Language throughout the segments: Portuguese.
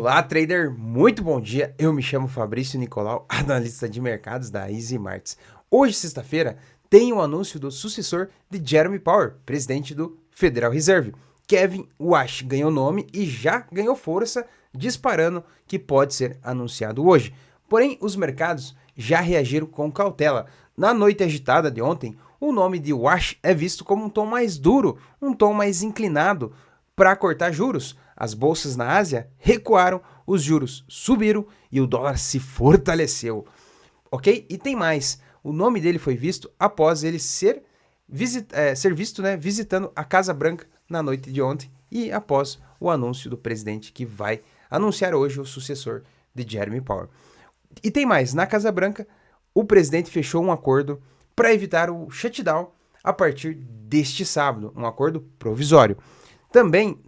Olá, trader! Muito bom dia! Eu me chamo Fabrício Nicolau, analista de mercados da Easy Markets. Hoje, sexta-feira, tem o anúncio do sucessor de Jeremy Powell, presidente do Federal Reserve. Kevin Warsh ganhou nome e já ganhou força, disparando que pode ser anunciado hoje. Porém, os mercados já reagiram com cautela. Na noite agitada de ontem, o nome de Warsh é visto como um tom mais duro, um tom mais inclinado para cortar juros. As bolsas na Ásia recuaram, os juros subiram e o dólar se fortaleceu. Ok? E tem mais. O nome dele foi visto após ele ser visto visitando a Casa Branca na noite de ontem e após o anúncio do presidente que vai anunciar hoje o sucessor de Jeremy Powell. E tem mais. Na Casa Branca, o presidente fechou um acordo para evitar o shutdown a partir deste sábado, um acordo provisório. Também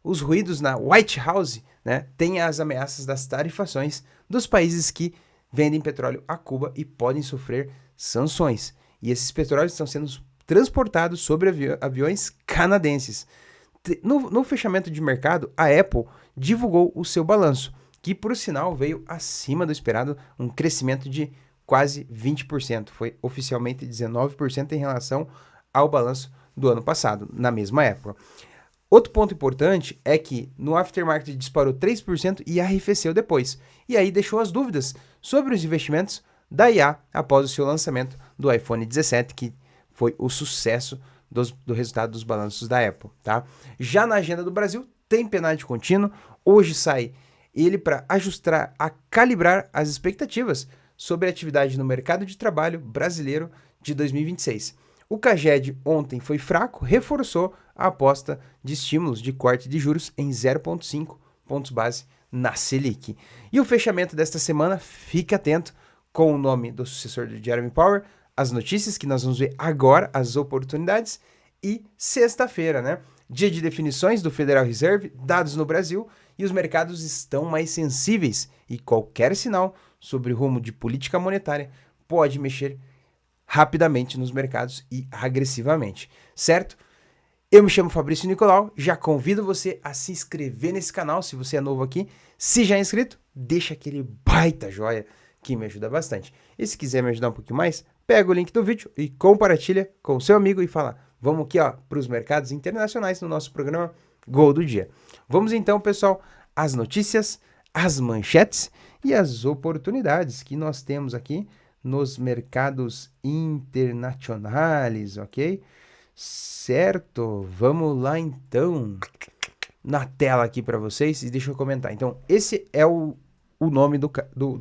os ruídos na White House, né, tem as ameaças das tarifações dos países que vendem petróleo a Cuba e podem sofrer sanções. E esses petróleos estão sendo transportados sobre aviões canadenses. No fechamento de mercado, a Apple divulgou o seu balanço, que por sinal veio acima do esperado, um crescimento de quase 20%. Foi oficialmente 19% em relação ao balanço do ano passado, na mesma época. Outro ponto importante é que no aftermarket disparou 3% e arrefeceu depois. E aí deixou as dúvidas sobre os investimentos da IA após o seu lançamento do iPhone 17, que foi o sucesso do resultado dos balanços da Apple. Tá? Já na agenda do Brasil, tem PNAD contínuo. Hoje sai ele para ajustar, a calibrar as expectativas sobre a atividade no mercado de trabalho brasileiro de 2026. O CAGED ontem foi fraco, reforçou a aposta de estímulos de corte de juros em 0,5 pontos base na Selic. E o fechamento desta semana, fique atento com o nome do sucessor de Jeremy Powell, as notícias que nós vamos ver agora, as oportunidades, e sexta-feira, né? Dia de definições do Federal Reserve, dados no Brasil, e os mercados estão mais sensíveis e qualquer sinal sobre o rumo de política monetária pode mexer rapidamente nos mercados e agressivamente, certo? Eu me chamo Fabrício Nicolau, já convido você a se inscrever nesse canal se você é novo aqui. Se já é inscrito, deixa aquele baita joia que me ajuda bastante. E se quiser me ajudar um pouquinho mais, pega o link do vídeo e compartilha com o seu amigo e fala, vamos aqui para os mercados internacionais no nosso programa Gol do Dia. Vamos então, pessoal, às notícias, às manchetes e às oportunidades que nós temos aqui nos mercados internacionais, ok? Certo, vamos lá então, na tela aqui para vocês e deixa eu comentar. Então, esse é o nome do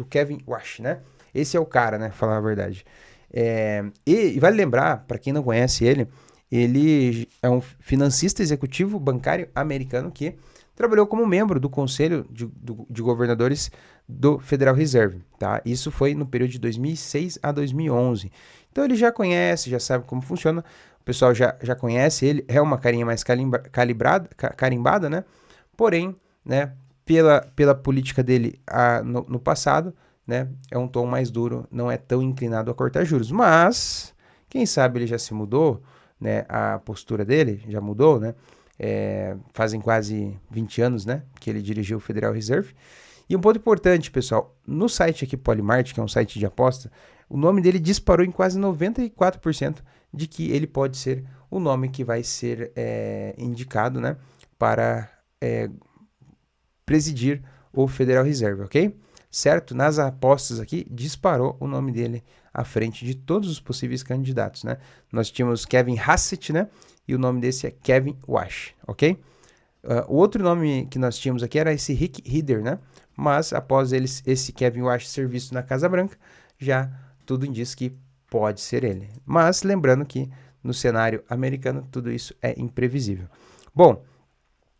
Kevin Warsh, né? Esse é o cara, né? Falar a verdade. E vale lembrar, para quem não conhece ele é um financista executivo bancário americano que trabalhou como membro do Conselho de Governadores do Federal Reserve, tá? Isso foi no período de 2006 a 2011. Então ele já conhece, já sabe como funciona, o pessoal já conhece ele, é uma carinha mais carimbada, né? Porém, né, pela política dele no passado, né, é um tom mais duro, não é tão inclinado a cortar juros. Mas, quem sabe ele já se mudou, né? A postura dele já mudou, né? Fazem quase 20 anos, né, que ele dirigiu o Federal Reserve. E um ponto importante, pessoal, no site aqui Polymarket, que é um site de aposta, o nome dele disparou em quase 94% de que ele pode ser o nome que vai ser indicado, né, para presidir o Federal Reserve, ok? Certo? Nas apostas aqui, disparou o nome dele à frente de todos os possíveis candidatos, né? Nós tínhamos Kevin Hassett, né? E o nome desse é Kevin Warsh, ok? O outro nome que nós tínhamos aqui era esse Rick Rider, né? Mas após esse Kevin Warsh ser visto na Casa Branca, já tudo indica que pode ser ele. Mas lembrando que no cenário americano tudo isso é imprevisível. Bom,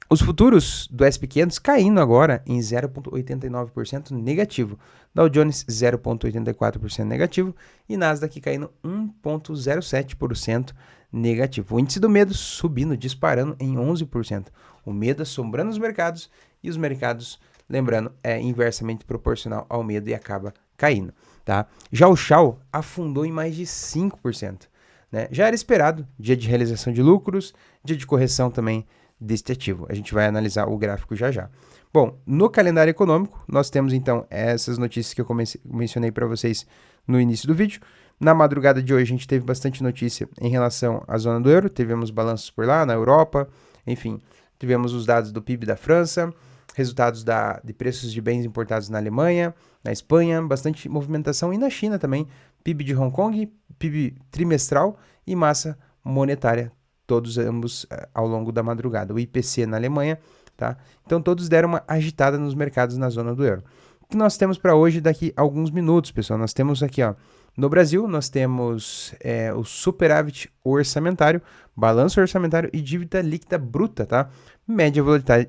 os futuros do S&P 500 caindo agora em 0,89% negativo. Dow Jones 0,84% negativo e Nasdaq caindo 1,07% negativo. O índice do medo subindo, disparando em 11%. O medo assombrando os mercados e os mercados, lembrando, é inversamente proporcional ao medo e acaba caindo. Tá? Já o Shell afundou em mais de 5%. Né? Já era esperado, dia de realização de lucros, dia de correção também deste ativo. A gente vai analisar o gráfico já já. Bom, no calendário econômico, nós temos então essas notícias que eu mencionei para vocês no início do vídeo. Na madrugada de hoje, a gente teve bastante notícia em relação à zona do euro, tivemos balanços por lá, na Europa, enfim, tivemos os dados do PIB da França, resultados de preços de bens importados na Alemanha, na Espanha, bastante movimentação, e na China também, PIB de Hong Kong, PIB trimestral e massa monetária, todos ambos ao longo da madrugada. O IPC na Alemanha, tá? Então todos deram uma agitada nos mercados na zona do euro. O que nós temos para hoje daqui a alguns minutos, pessoal? Nós temos aqui, ó, no Brasil, nós temos o superávit orçamentário, balanço orçamentário e dívida líquida bruta, tá? Média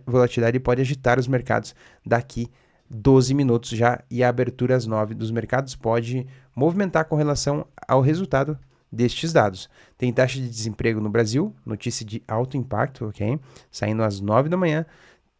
volatilidade pode agitar os mercados daqui 12 minutos já, e a abertura às 9 dos mercados pode movimentar com relação ao resultado destes dados. Tem taxa de desemprego no Brasil, notícia de alto impacto, ok? Saindo às 9 da manhã.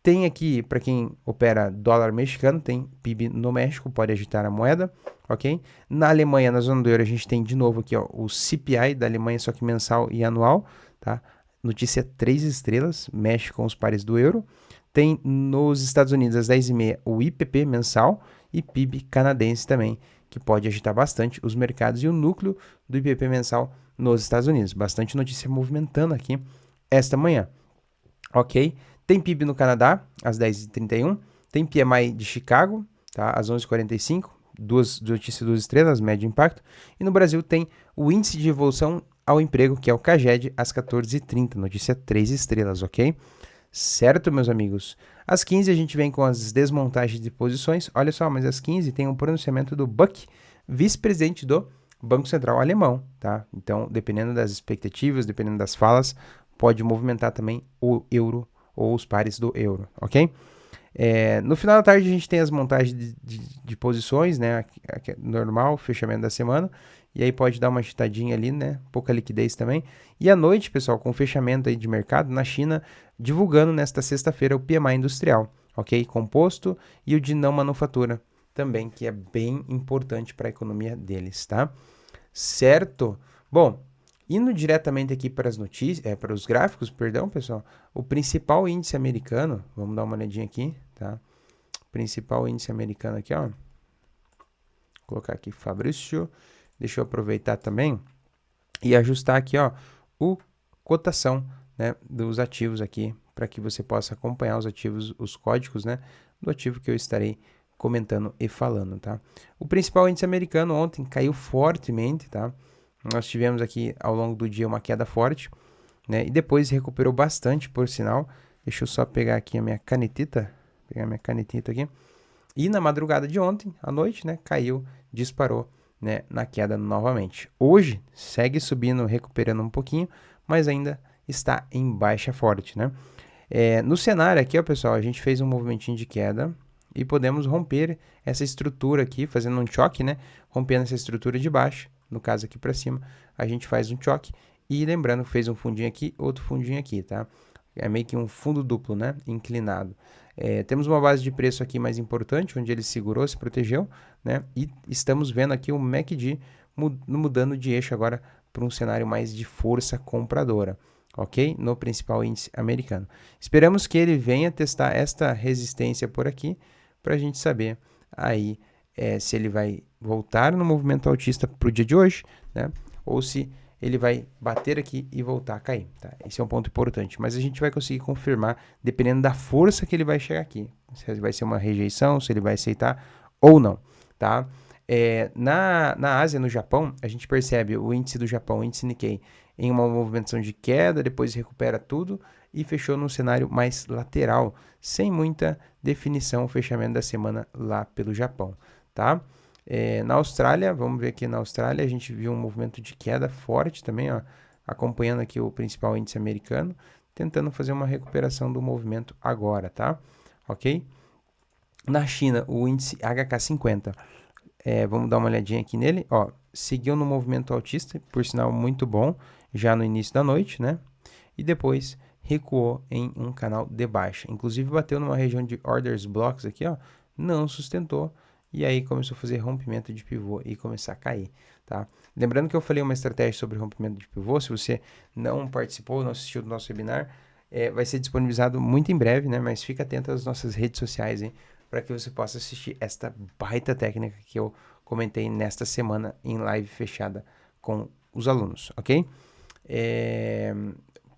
Tem aqui, para quem opera dólar mexicano, tem PIB no México, pode agitar a moeda, ok? Na Alemanha, na zona do euro, a gente tem de novo aqui, ó, o CPI da Alemanha, só que mensal e anual, tá? Notícia 3 estrelas, mexe com os pares do euro. Tem nos Estados Unidos, às 10h30, o IPP mensal e PIB canadense também, que pode agitar bastante os mercados, e o núcleo do IPP mensal nos Estados Unidos. Bastante notícia movimentando aqui esta manhã, ok? Tem PIB no Canadá, às 10h31. Tem PMI de Chicago, tá? Às 11h45. Duas notícias 2 estrelas, médio impacto. E no Brasil tem o Índice de Evolução ao Emprego, que é o CAGED, às 14h30. Notícia 3 estrelas, ok? Certo, meus amigos? Às 15 a gente vem com as desmontagens de posições. Olha só, mas às 15 tem um pronunciamento do Buck, vice-presidente do Banco Central alemão, tá? Então, dependendo das expectativas, dependendo das falas, pode movimentar também o euro ou os pares do euro, ok? No final da tarde a gente tem as montagens de posições, né? Normal, fechamento da semana. E aí pode dar uma agitadinha ali, né? Pouca liquidez também. E à noite, pessoal, com o fechamento aí de mercado na China, divulgando nesta sexta-feira o PMI industrial, ok? Composto, e o de não manufatura também, que é bem importante para a economia deles, tá? Certo? Bom, indo diretamente aqui para as notícias, para os gráficos, perdão, pessoal, o principal índice americano, vamos dar uma olhadinha aqui, tá? Principal índice americano aqui, ó. Vou colocar aqui Fabrício. Deixa eu aproveitar também e ajustar aqui, ó, o cotação, né, dos ativos aqui, para que você possa acompanhar os ativos, os códigos, né, do ativo que eu estarei comentando e falando, tá? O principal índice americano ontem caiu fortemente, tá? Nós tivemos aqui ao longo do dia uma queda forte, né, e depois recuperou bastante, por sinal. Deixa eu só pegar aqui a minha canetita, aqui. E na madrugada de ontem, à noite, né, caiu, disparou, né, na queda novamente. Hoje segue subindo, recuperando um pouquinho, mas ainda está em baixa forte, né? No cenário aqui, ó, pessoal, a gente fez um movimentinho de queda e podemos romper essa estrutura aqui, fazendo um choque, né? Rompendo essa estrutura de baixo, no caso aqui para cima, a gente faz um choque e lembrando, fez um fundinho aqui, outro fundinho aqui, tá? É meio que um fundo duplo, né? Inclinado. Temos uma base de preço aqui mais importante, onde ele segurou, se protegeu, né? E estamos vendo aqui o MACD mudando de eixo agora para um cenário mais de força compradora, ok? No principal índice americano. Esperamos que ele venha testar esta resistência por aqui, para a gente saber aí se ele vai voltar no movimento altista para o dia de hoje, né? Ou se ele vai bater aqui e voltar a cair, tá? Esse é um ponto importante, mas a gente vai conseguir confirmar, dependendo da força que ele vai chegar aqui, se vai ser uma rejeição, se ele vai aceitar ou não, tá? Na Ásia, no Japão, a gente percebe o índice do Japão, o índice Nikkei, em uma movimentação de queda, depois recupera tudo e fechou num cenário mais lateral, sem muita definição, o fechamento da semana lá pelo Japão, tá? Na Austrália, vamos ver aqui na Austrália, a gente viu um movimento de queda forte também, ó, acompanhando aqui o principal índice americano, tentando fazer uma recuperação do movimento agora, tá? Ok? Na China, o índice HK50, vamos dar uma olhadinha aqui nele, ó, seguiu no movimento altista, por sinal muito bom, já no início da noite, né? E depois recuou em um canal de baixa, inclusive bateu numa região de orders blocks aqui, ó, não sustentou, e aí começou a fazer rompimento de pivô e começar a cair, tá? Lembrando que eu falei uma estratégia sobre rompimento de pivô, se você não participou, não assistiu do nosso webinar, vai ser disponibilizado muito em breve, né? Mas fica atento às nossas redes sociais, hein? Para que você possa assistir esta baita técnica que eu comentei nesta semana em live fechada com os alunos, ok?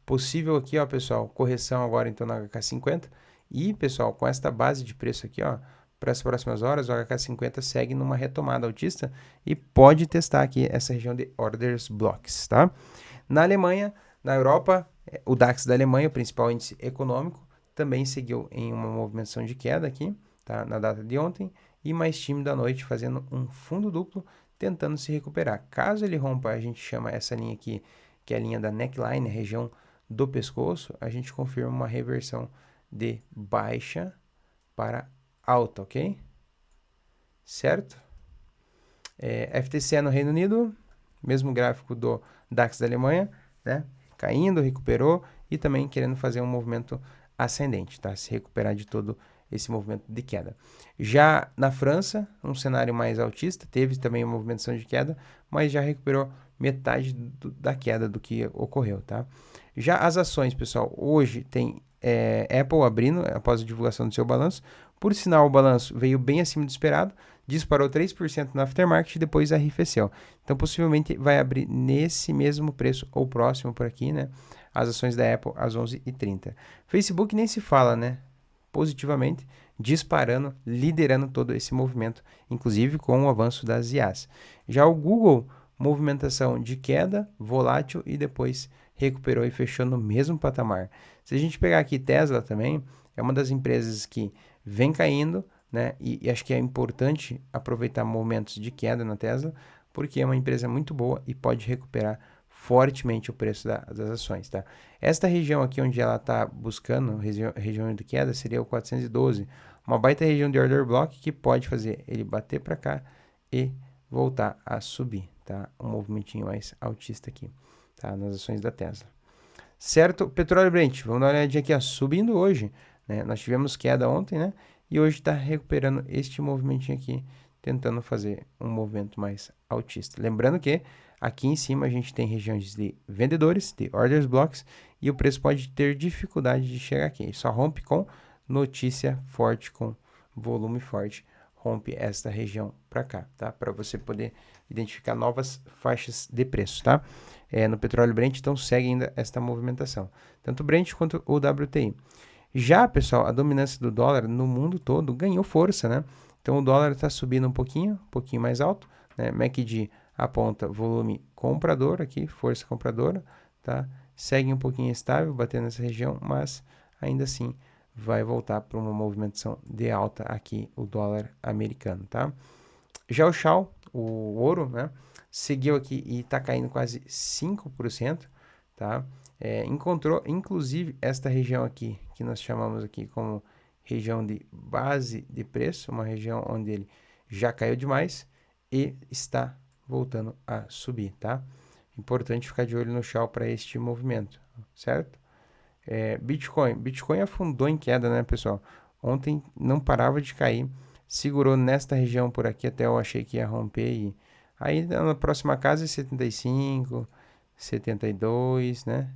Possível aqui, ó, pessoal, correção agora então na HK50 e, pessoal, com esta base de preço aqui, ó, para as próximas horas, o HK50 segue numa retomada altista e pode testar aqui essa região de orders blocks, tá? Na Alemanha, na Europa, o DAX da Alemanha, o principal índice econômico, também seguiu em uma movimentação de queda aqui, tá? Na data de ontem, e mais tímido à noite, fazendo um fundo duplo, tentando se recuperar. Caso ele rompa, a gente chama essa linha aqui, que é a linha da neckline, a região do pescoço, a gente confirma uma reversão de baixa para alta, ok? Certo? FTSE no Reino Unido, mesmo gráfico do DAX da Alemanha, né? Caindo, recuperou e também querendo fazer um movimento ascendente, tá? Se recuperar de todo esse movimento de queda. Já na França, um cenário mais altista, teve também uma movimentação de queda, mas já recuperou metade da queda do que ocorreu, tá? Já as ações, pessoal, hoje tem Apple abrindo após a divulgação do seu balanço. Por sinal, o balanço veio bem acima do esperado, disparou 3% no aftermarket e depois arrefeceu. Então, possivelmente vai abrir nesse mesmo preço ou próximo por aqui, né? As ações da Apple às 11h30. Facebook nem se fala, né? Positivamente, disparando, liderando todo esse movimento, inclusive com o avanço das IAs. Já o Google, movimentação de queda, volátil e depois recuperou e fechou no mesmo patamar. Se a gente pegar aqui Tesla também, é uma das empresas que vem caindo, né? E acho que é importante aproveitar momentos de queda na Tesla, porque é uma empresa muito boa e pode recuperar fortemente o preço das ações, tá? Esta região aqui onde ela está buscando, região de queda, seria o 412, uma baita região de order block que pode fazer ele bater para cá e voltar a subir, tá? Um movimentinho mais altista aqui, tá? Nas ações da Tesla. Certo? Petróleo Brent, vamos dar uma olhadinha aqui, ó, subindo hoje, né? Nós tivemos queda ontem, né? E hoje está recuperando este movimentinho aqui, tentando fazer um movimento mais altista. Lembrando que aqui em cima a gente tem regiões de vendedores, de orders blocks, e o preço pode ter dificuldade de chegar aqui. Ele só rompe com notícia forte, com volume forte, rompe esta região para cá, tá? Para você poder identificar novas faixas de preço, tá? No petróleo Brent, então segue ainda esta movimentação, tanto o Brent quanto o WTI. Já, pessoal, a dominância do dólar no mundo todo ganhou força, né? Então o dólar está subindo um pouquinho mais alto, né? MACD aponta volume comprador aqui, força compradora, tá? Segue um pouquinho estável, batendo nessa região, mas ainda assim vai voltar para uma movimentação de alta aqui o dólar americano, tá? Já o Shao, o ouro, né? Seguiu aqui e está caindo quase 5%, tá? Encontrou, inclusive, esta região aqui, que nós chamamos aqui como região de base de preço, uma região onde ele já caiu demais e está voltando a subir, tá? Importante ficar de olho no Shao para este movimento, certo? Bitcoin afundou em queda, né, pessoal? Ontem não parava de cair, segurou nesta região por aqui, até eu achei que ia romper e aí na próxima casa é 75, 72, né?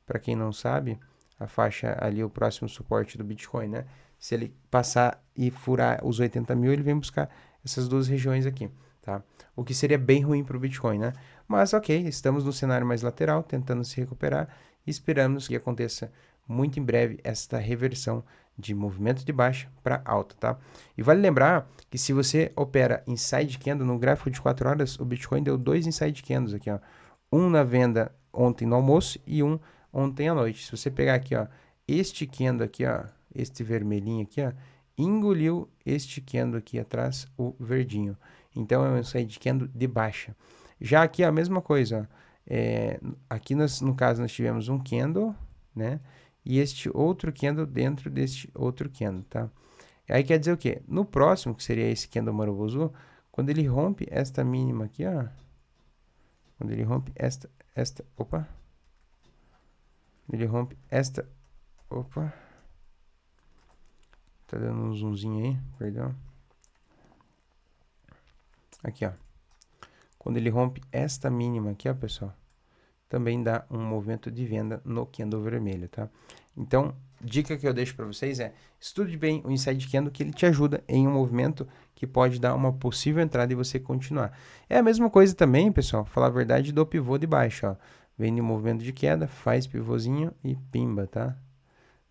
Para quem não sabe, a faixa ali, o próximo suporte do Bitcoin, né? Se ele passar e furar os 80 mil, ele vem buscar essas duas regiões aqui, tá? O que seria bem ruim para o Bitcoin, né? Mas ok, estamos no cenário mais lateral, tentando se recuperar e esperamos que aconteça muito em breve esta reversão de movimento de baixa para alta, tá? E vale lembrar que se você opera inside candle no gráfico de 4 horas, o Bitcoin deu 2 inside candles aqui, ó. Um na venda ontem no almoço e um ontem à noite. Se você pegar aqui, ó, este candle aqui, ó, este vermelhinho aqui, ó, engoliu este candle aqui atrás, o verdinho. Então é um inside candle de baixa. Já aqui a mesma coisa, ó. Aqui no caso nós tivemos um candle, né? E este outro candle dentro deste outro candle, tá? Aí quer dizer o quê? No próximo, que seria esse candle Marubozu, quando ele rompe esta mínima aqui, ó. Quando ele rompe opa. Ele rompe esta, opa. Tá dando um zoomzinho aí, perdão. Aqui, ó. Quando ele rompe esta mínima aqui, ó, pessoal. também dá um movimento de venda no candle vermelho, tá? Então, dica que eu deixo para vocês é, estude bem o inside candle, que ele te ajuda em um movimento que pode dar uma possível entrada e você continuar. É a mesma coisa também, pessoal, falar a verdade, do pivô de baixo, ó. Vem de movimento de queda, faz pivôzinho e pimba, tá?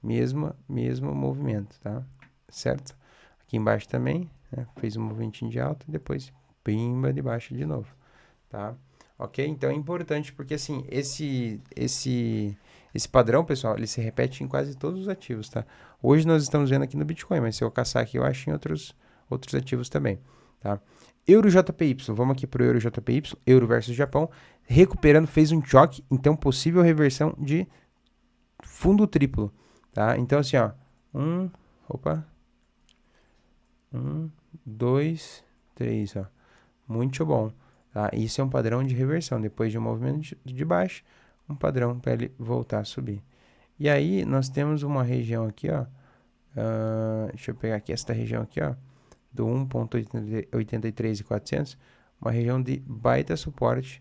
Mesmo movimento, tá? Certo? Aqui embaixo também, né? Fez um movimentinho de alta, depois pimba de baixo de novo, tá? Ok? Então é importante porque, assim, esse padrão, pessoal, ele se repete em quase todos os ativos, tá? Hoje nós estamos vendo aqui no Bitcoin, mas se eu caçar aqui, eu acho em outros ativos também, tá? Euro JPY, vamos aqui para o Euro JPY, Euro versus Japão, recuperando, fez um choque, então possível reversão de fundo triplo, tá? Então assim, ó, 2, 3, ó, muito bom, tá? Isso é um padrão de reversão, depois de um movimento de baixo, um padrão para ele voltar a subir. E aí nós temos uma região aqui, ó, deixa eu pegar aqui esta região aqui, ó, do 1.83.400, uma região de baita suporte,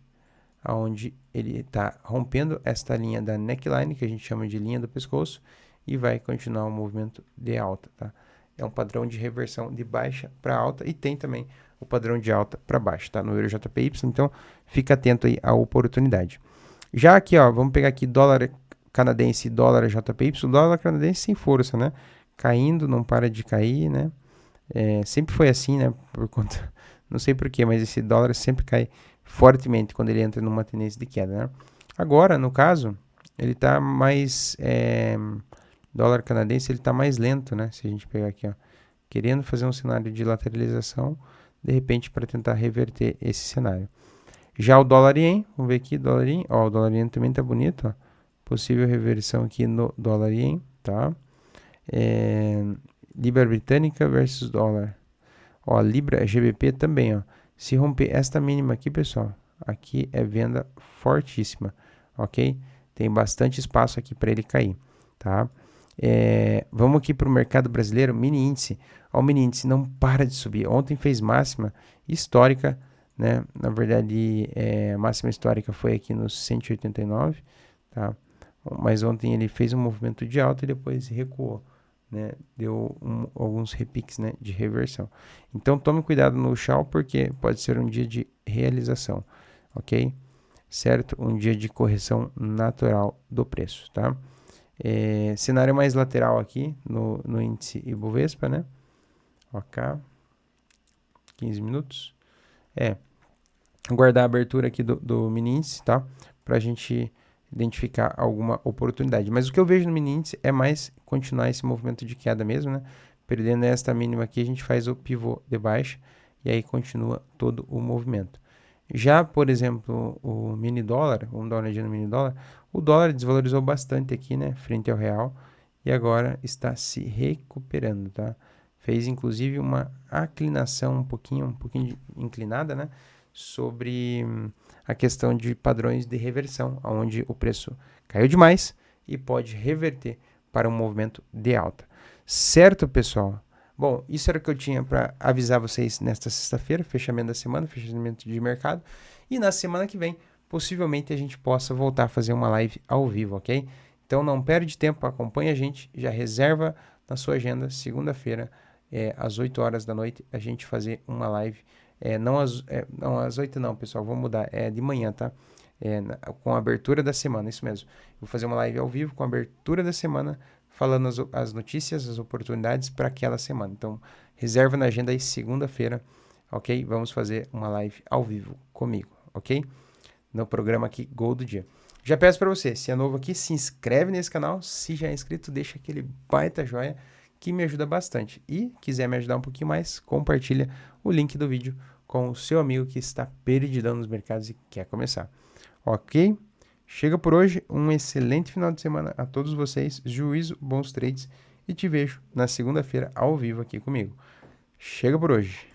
onde ele está rompendo esta linha da neckline, que a gente chama de linha do pescoço, e vai continuar o movimento de alta, tá? É um padrão de reversão de baixa para alta e tem também o padrão de alta para baixo, tá? No Euro JPY, então fica atento aí à oportunidade. Já aqui, ó, vamos pegar aqui dólar canadense e dólar JPY, dólar canadense sem força, né? Caindo, não para de cair, né? Sempre foi assim, né? Por conta, não sei porquê, mas esse dólar sempre cai fortemente quando ele entra numa tendência de queda, né? Agora, no caso, ele tá mais, dólar canadense, ele tá mais lento, né? Se a gente pegar aqui, ó, querendo fazer um cenário de lateralização, de repente para tentar reverter esse cenário. Já o dólar ien, vamos ver aqui, dólar ien, ó, o dólar ien também tá bonito, ó. Possível reversão aqui no dólar ien, tá? Libra britânica versus dólar. Ó, Libra GBP também, ó. Se romper esta mínima aqui, pessoal, aqui é venda fortíssima, ok? Tem bastante espaço aqui para ele cair, tá? Vamos aqui para o mercado brasileiro, mini índice. Ó, o mini índice não para de subir. Ontem fez máxima histórica, né? Na verdade, a máxima histórica foi aqui nos 189, tá? Mas ontem ele fez um movimento de alta e depois recuou, né? Deu alguns repiques, né, de reversão. Então tome cuidado no Shao, porque pode ser um dia de realização, ok? Certo? Um dia de correção natural do preço, tá? Cenário mais lateral aqui no índice Ibovespa, né? Ok, 15 minutos. Guardar a abertura aqui do mini índice, tá? Pra gente identificar alguma oportunidade. Mas o que eu vejo no mini índice é mais continuar esse movimento de queda mesmo, né? Perdendo esta mínima aqui, a gente faz o pivô de baixa e aí continua todo o movimento. Já, por exemplo, o mini dólar, vamos dar uma olhadinha no mini dólar, o dólar desvalorizou bastante aqui, né? Frente ao real e agora está se recuperando, tá? Fez inclusive uma aclinação um pouquinho inclinada, né? Sobre a questão de padrões de reversão, onde o preço caiu demais e pode reverter para um movimento de alta. Certo, pessoal? Bom, isso era o que eu tinha para avisar vocês nesta sexta-feira, fechamento da semana, fechamento de mercado. E na semana que vem, possivelmente a gente possa voltar a fazer uma live ao vivo, ok? Então não perde tempo, acompanha a gente, já reserva na sua agenda, segunda-feira, às 8 horas da noite, a gente fazer uma live. Não às 8 não, pessoal, vou mudar, de manhã, tá? Com a abertura da semana, isso mesmo. Vou fazer uma live ao vivo com a abertura da semana, falando as notícias, as oportunidades para aquela semana. Então, reserva na agenda aí segunda-feira, ok? Vamos fazer uma live ao vivo comigo, ok? No programa aqui, Gol do Dia. Já peço para você, se é novo aqui, se inscreve nesse canal. Se já é inscrito, deixa aquele baita joia que me ajuda bastante. E quiser me ajudar um pouquinho mais, compartilha o link do vídeo com o seu amigo que está perdidão nos mercados e quer começar. Ok? Chega por hoje, um excelente final de semana a todos vocês, juízo, bons trades e te vejo na segunda-feira ao vivo aqui comigo. Chega por hoje.